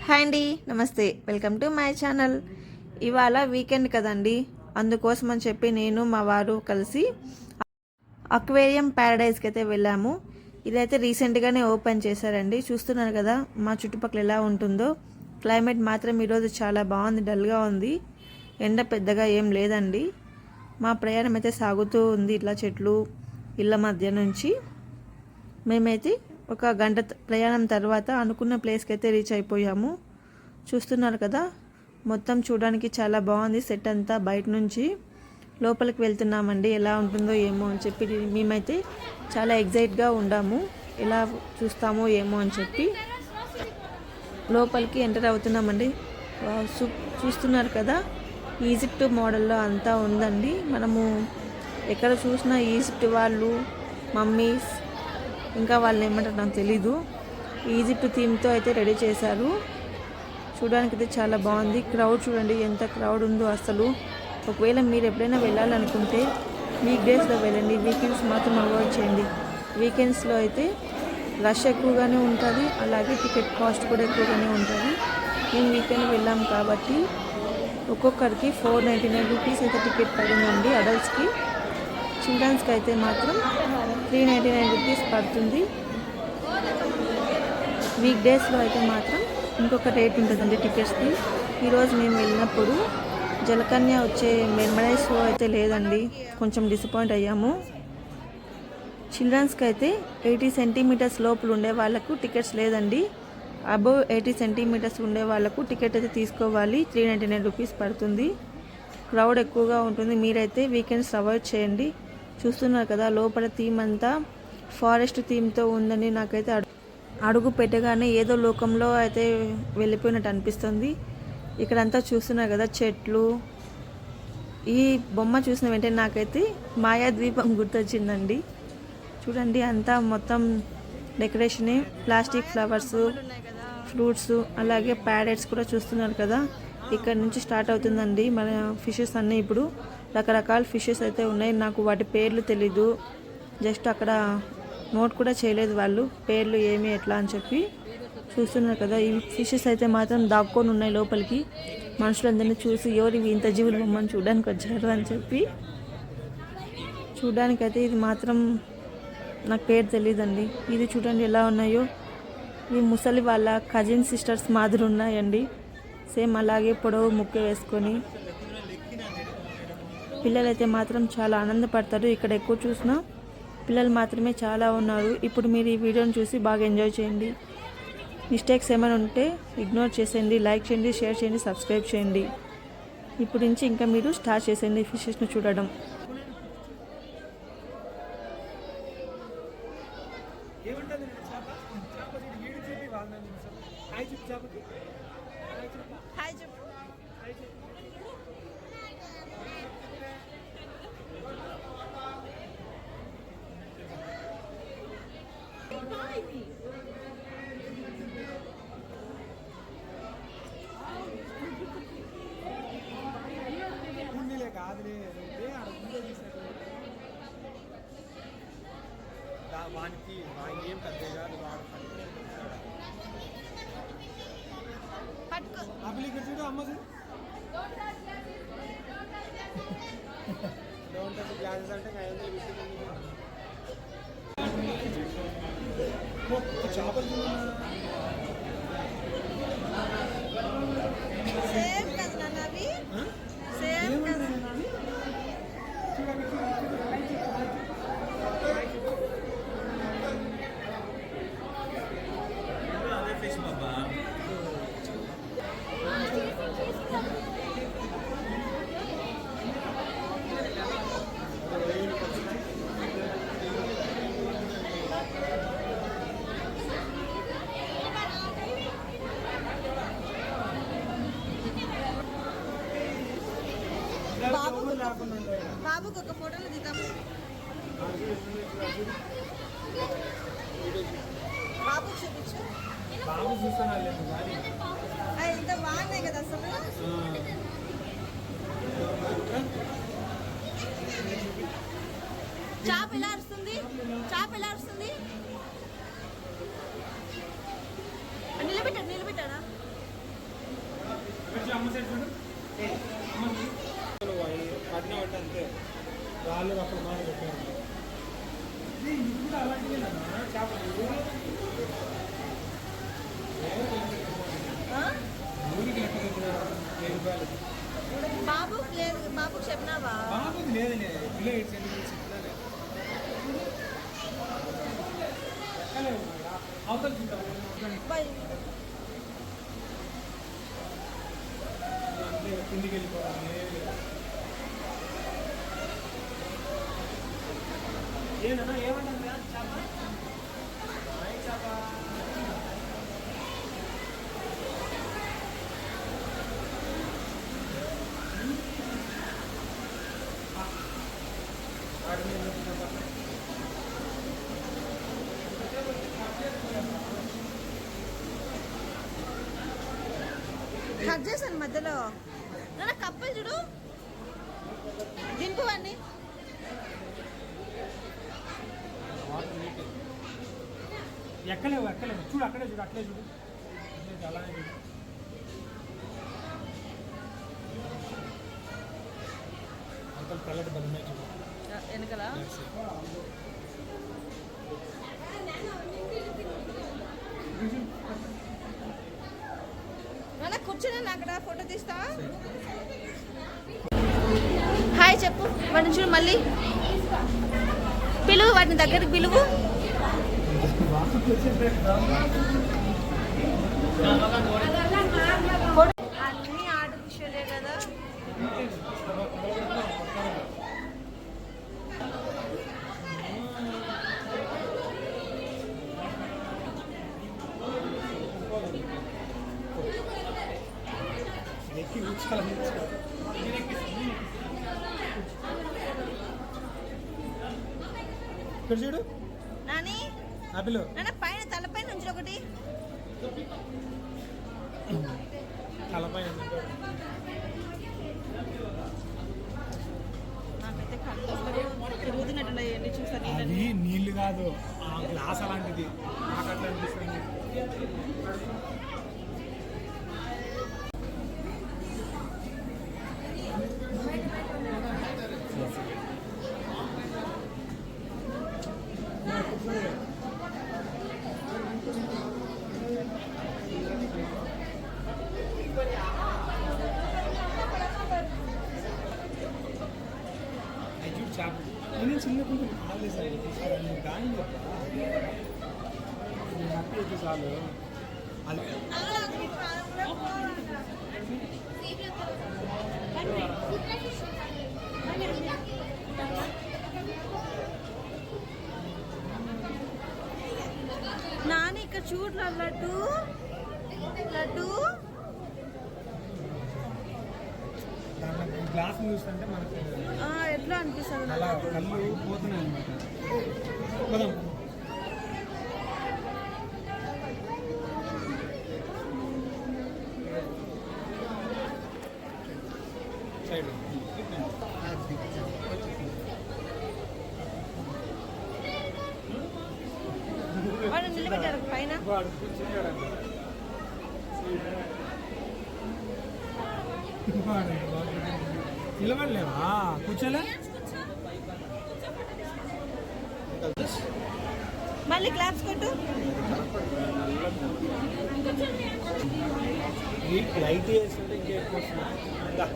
Hi అండి, నమస్తే. Welcome to my channel. ఇవాళ వీకెండ్ కదండి, అందుకోసం అని చెప్పి నేను మా వారు కలిసి అక్వేరియం ప్యారడైజ్కి అయితే వెళ్ళాము. ఇదైతే రీసెంట్గానే ఓపెన్ చేశారండి. చూస్తున్నారు కదా మా చుట్టుపక్కల ఎలా ఉంటుందో. క్లైమేట్ మాత్రం ఈరోజు చాలా బాగుంది, డల్గా ఉంది. ఎండ పెద్దగా ఏం లేదండి. మా ప్రయాణం అయితే సాగుతూ ఉంది ఇట్లా చెట్లు ఇళ్ళ మధ్య నుంచి. మేమైతే ఒక గంట ప్రయాణం తర్వాత అనుకున్న ప్లేస్కి అయితే రీచ్ అయిపోయాము. చూస్తున్నారు కదా, మొత్తం చూడడానికి చాలా బాగుంది. సెట్ అంతా బయట నుంచి లోపలికి వెళ్తున్నామండి. ఎలా ఉంటుందో ఏమో అని చెప్పి మేమైతే చాలా ఎగ్జైట్గా ఉండాము. ఎలా చూస్తామో ఏమో అని చెప్పి లోపలికి ఎంటర్ అవుతున్నామండి. చూస్తున్నారు కదా, ఈజిప్ట్ మోడల్లో అంతా ఉందండి. మనము ఎక్కడ చూసినా ఈజిప్ట్ వాళ్ళు, మమ్మీస్, ఇంకా వాళ్ళు ఏమంటారు నాకు తెలీదు, ఈజిప్ట్ థీమ్తో అయితే రెడీ చేశారు. చూడడానికి అయితే చాలా బాగుంది. క్రౌడ్ చూడండి ఎంత క్రౌడ్ ఉందో అసలు. ఒకవేళ మీరు ఎప్పుడైనా వెళ్ళాలనుకుంటే వీక్ డేస్లో వెళ్ళండి, వీకెండ్స్ మాత్రం అవాయిడ్ చేయండి. వీకెండ్స్లో అయితే రష్ ఎక్కువగానే ఉంటుంది, అలాగే టికెట్ కాస్ట్ కూడా ఎక్కువగానే ఉంటుంది. మేము వీకెండ్ వెళ్ళాం కాబట్టి ఒక్కొక్కరికి 499 రూపీస్ అయితే టికెట్ పడిందండి అడల్ట్స్కి. చిల్డ్రన్స్కి అయితే మాత్రం 399 రూపీస్ పడుతుంది. వీక్ డేస్లో అయితే మాత్రం ఇంకొక రేట్ ఉంటుందండి టికెట్స్కి. ఈరోజు మేము వెళ్ళినప్పుడు జలకన్య వచ్చే మెర్మరైజ్ షో అయితే లేదండి, కొంచెం డిసప్పాయింట్ అయ్యాము. చిల్డ్రన్స్కి అయితే 80 సెంటీమీటర్స్ లోపల ఉండే వాళ్ళకు టికెట్స్ లేదండి. అబోవ్ 80 సెంటీమీటర్స్ ఉండే వాళ్ళకు టికెట్ అయితే తీసుకోవాలి. 399 రూపీస్ పడుతుంది. క్రౌడ్ ఎక్కువగా ఉంటుంది. మీరైతే వీకెండ్స్ అవాయిడ్ చేయండి. చూస్తున్నారు కదా, లోపల థీమ్ అంతా ఫారెస్ట్ థీమ్తో ఉందని నాకైతే అడుగు పెట్టగానే ఏదో లోకంలో అయితే వెళ్ళిపోయినట్టు అనిపిస్తుంది. ఇక్కడంతా చూస్తున్నారు కదా చెట్లు. ఈ బొమ్మ చూసిన వెంటనే నాకైతే మాయాద్వీపం గుర్తొచ్చిందండి. చూడండి, అంతా మొత్తం డెకరేషనే, ప్లాస్టిక్ ఫ్లవర్స్, ఫ్రూట్స్, అలాగే ప్యారెట్స్ కూడా చూస్తున్నారు కదా. ఇక్కడ నుంచి స్టార్ట్ అవుతుందండి మన ఫిషెస్ అన్నీ. ఇప్పుడు రకరకాల ఫిషెస్ అయితే ఉన్నాయి. నాకు వాటి పేర్లు తెలీదు, జస్ట్ అక్కడ నోట్ కూడా చేయలేదు వాళ్ళు పేర్లు ఏమి ఎట్లా అని చెప్పి. చూస్తున్నారు కదా, ఈ ఫిషెస్ అయితే మాత్రం దాక్కొని ఉన్నాయి లోపలికి. మనుషులందరినీ చూసి ఎవరు ఇంత జీవులు బొమ్మని చూడడానికి వచ్చారు అని చెప్పి. చూడడానికైతే ఇది మాత్రం నాకు పేరు తెలియదండి. ఇది చూడండి ఎలా ఉన్నాయో. ఈ ముసలి వాళ్ళ కజిన్ సిస్టర్స్ మాదిరి ఉన్నాయండి, సేమ్ అలాగే పొడవు ముక్కు వేసుకొని. పిల్లలైతే మాత్రం చాలా ఆనందపడతారు. ఇక్కడ ఎక్కువ చూసినా పిల్లలు మాత్రమే చాలా ఉన్నారు. ఇప్పుడు మీరు ఈ వీడియోని చూసి బాగా ఎంజాయ్ చేయండి. మిస్టేక్స్ ఏమైనా ఉంటే ఇగ్నోర్ చేసేయండి. లైక్ చేయండి, షేర్ చేయండి, సబ్స్క్రైబ్ చేయండి. ఇప్పుడు నుంచి ఇంకా మీరు స్టార్ట్ చేసేయండి ఫిషెస్ను చూడడం. వానికి ఏం పెద్దగా అప్లికేషన్ చూడు, అమ్మ చూడు, డోంట్ టచ్ గ్లాసెస్ అంటే 500 చేపలు సేమ్ కదా నావి, సేమ్ కదా. బాబుకి ఒక ఫోటోలు దిద్దాము. బాబు చూపించు. బాబు చూస్తున్నా ఇంత బాగున్నాయి కదా అసలు. చాప ఎలా అరుస్తుంది, చాప ఎలా అరుస్తుంది. నిలబెట్టాడా అమ్మ సైడ్ చూడు అమ్మ పడిన పట్టి అంతే రాళ్ళు అక్కడ మాట పెట్టారు ఇది కూడా అలాంటిదే చేపలు ఊరికి లెక్క చెప్పినారు 1000 రూపాయలు బాబు లేదు, బాబుకి చెప్పినావా? బాబుది లేదులే కిలో 8 సెంటీమీటర్స్ ఇట్లానే ఎక్కలేవు అవతల చూద్దాం కిందికి వెళ్ళిపోవాలి ఏమన్నా ఏమన్నా చేప చేప కట్ చేశాను మధ్యలో. నా కప్పలు చూడు, దింపు అన్ని. ఎక్కలేవు చూడు అక్కడే చూడు అట్లే చూడు అలానే చూడు అంత తెల్లటి బలమే చూడు వెనకలా కూర్చొని అక్కడ ఫోటో తీస్తా. హాయ్ చెప్పు వాటిని చూడు, మళ్ళీ పిలువు, వాటిని దగ్గరికి పిలువు. అన్నీ ఆర్టిఫిషియలే కదా. ఇక్కడ చూడు నాని, ఆపిల్ నాన్న పైన తలపైన నుంచి ఒకటి తలపైన నాకైతే కళ్ళు తిరుగుతున్నట్టు ఎన్ని చూస్తాను. అది నీళ్ళు కాదు, ఆ గ్లాస్ అలాంటిది నాకు అట్లా అనిపిస్తుంది. చేపలు నేను చిన్నప్పుడు కాలేసాను దాని హ్యాపీ అయితే చాలు. అది నాని ఇక్కడ చూడు లడ్డు లడ్డు గ్లాస్ చూస్తుంటే మనకు ఎట్లా అనిపిస్తుంది అలా కళ్ళు పోతున్నాయి అనమాట. పోదాం సైడ్ వాడు నిలబెట్టారు పైన. నిలబడలేవా కూర్చోలే మళ్ళీ క్లాప్స్ కొట్టు. లైట్ వేస్తుంటే ఇంకా ఎక్కువ వస్తుంది.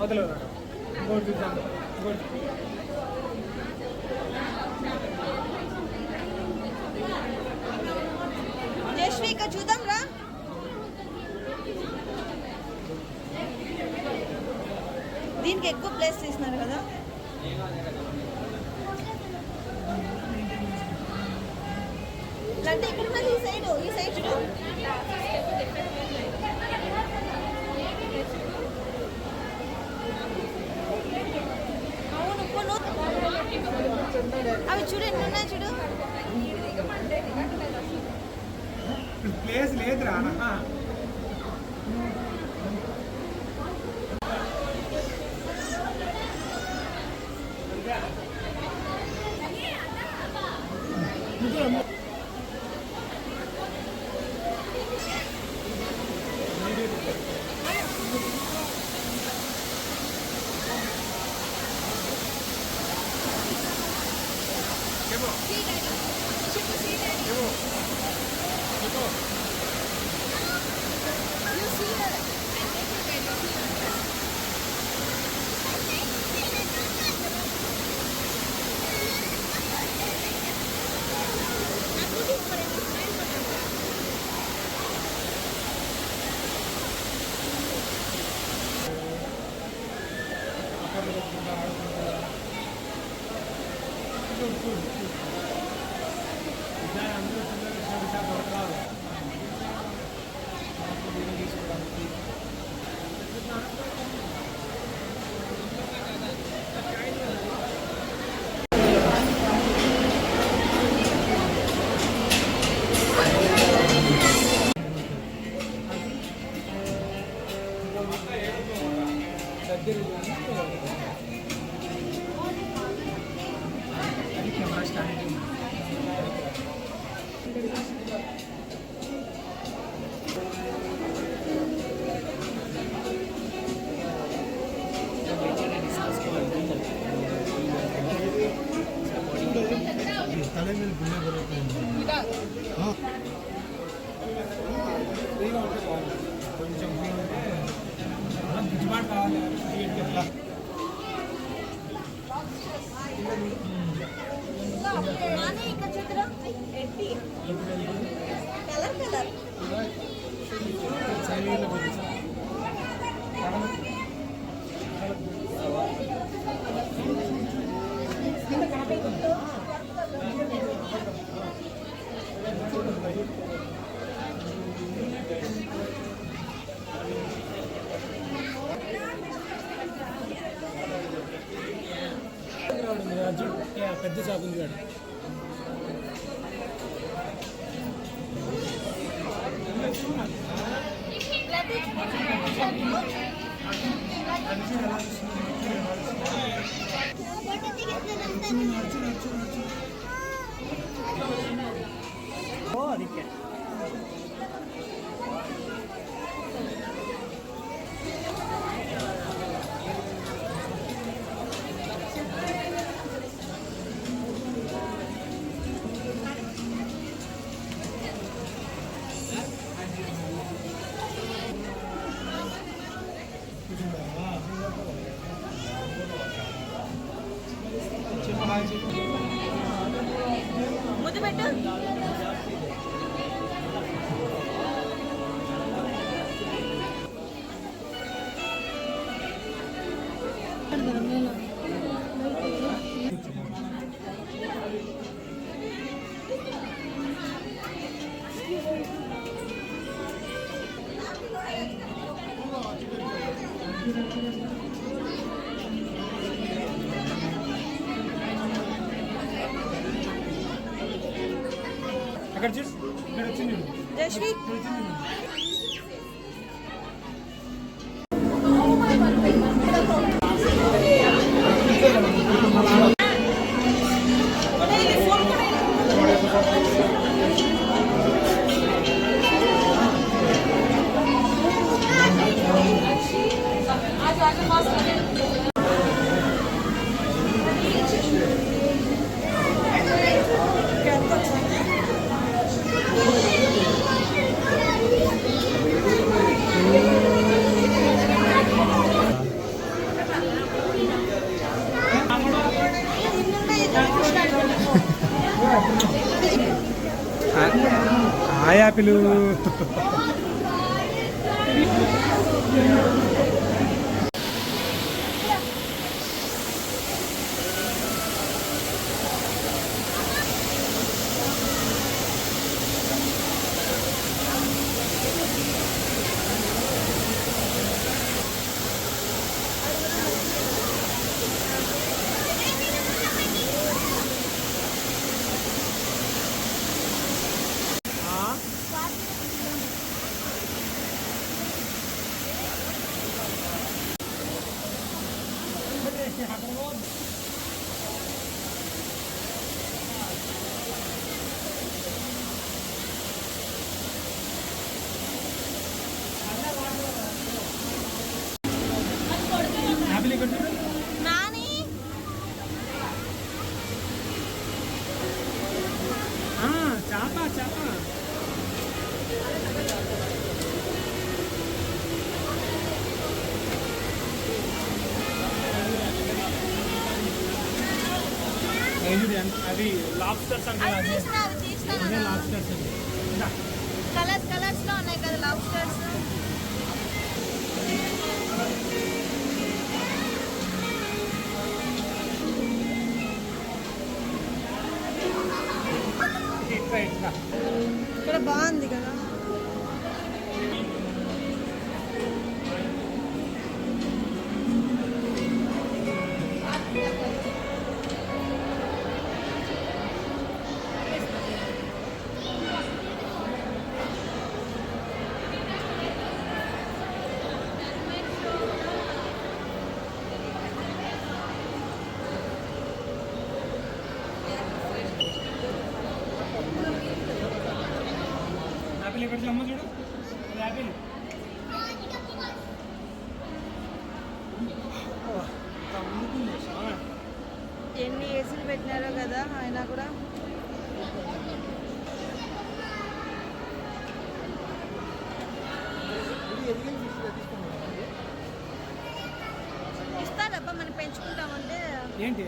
వదలరా ఇంకోటి చూద్దాం ఇంకోటి. జస్వి ఇక్కడ చూద్దాం రా. దీనికి ఎక్కువ ప్లేస్ తీస్తున్నారు కదా. అంటే ఇక్కడ ఉన్నది ఈ సైడ్ చూడు. అవును కొను అవి చూడు ఎన్ని ఉన్నాయి చూడు. ప్లేస్ లేదురా. ತಲೆ ಮೇಲೆ ಗುಳ್ಳೆ ಬರುತ್ತೆ కొంచెం గిట్టుబాటు కావాలి ఎట్లా అర్జున్ పెద్ద షాప్ ఉంది కాదు ಅದಕ್ಕೆ ముద్దు పెట్టు. అక్కడ చూసి ఇక్కడ వచ్చింది జయశ్రీ ఆ యాపిల్ యాపిల్ ఇక్కడ చూడు నాని చేప చేప అది లాబ్స్టర్స్ అంటే లాబ్స్టర్స్ కలర్స్ కలర్స్ లో ఉన్నాయి కదా లాబ్స్టర్స్. ఇక్కడ అమ్మ చూడు యాపిల్ ఎన్ని ఏసీలు పెట్టినారో కదా అయినా కూడా. ఇస్తారబ్బా మనం పెంచుకుంటామంటే. ఏంటి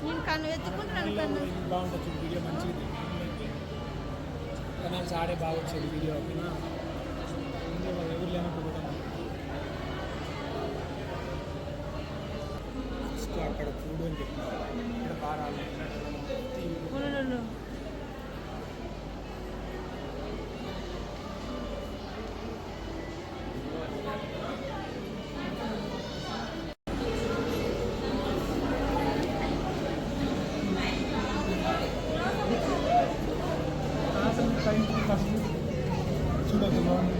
నేను కన్ను ఎత్తుకుంటున్నాను కన్ను. బాగుంటుంది వీడియో మంచిది కనాల్సి ఆడే బాగా వచ్చేది వీడియో ఓకేనా. ఎవరు లేనప్పుడు కూడా ఫస్ట్ అక్కడ చూడు అని చెప్పినారు ఇక్కడ బాగా ఉండు. చూడొద్దు బాగుంది.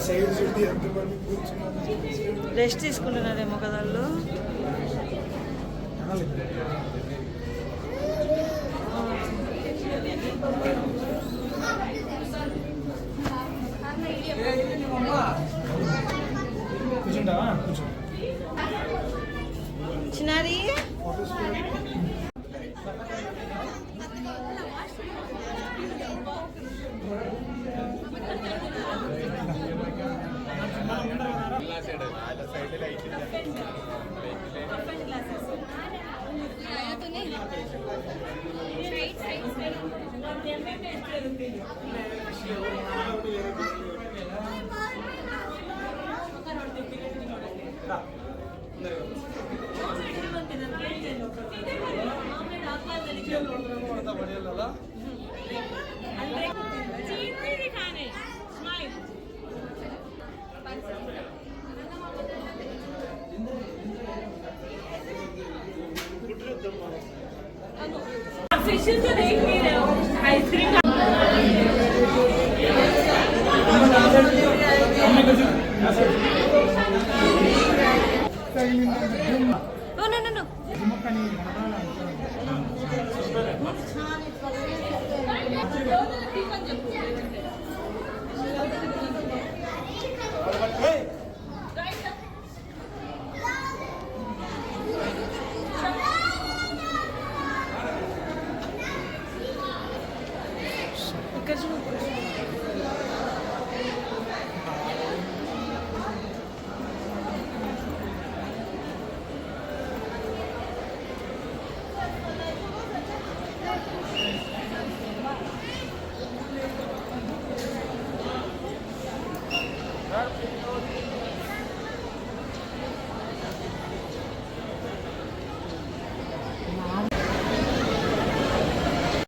సైడ్ చూడండి ఎంతమంది కూర్చున్నారు. రెస్ట్ తీసుకుంటున్నారేమో కదా వాళ్ళు. కూర్చుంటావా కూర్చో. చిన్నారి आइसक्रीम ఇక్కడ చూడు.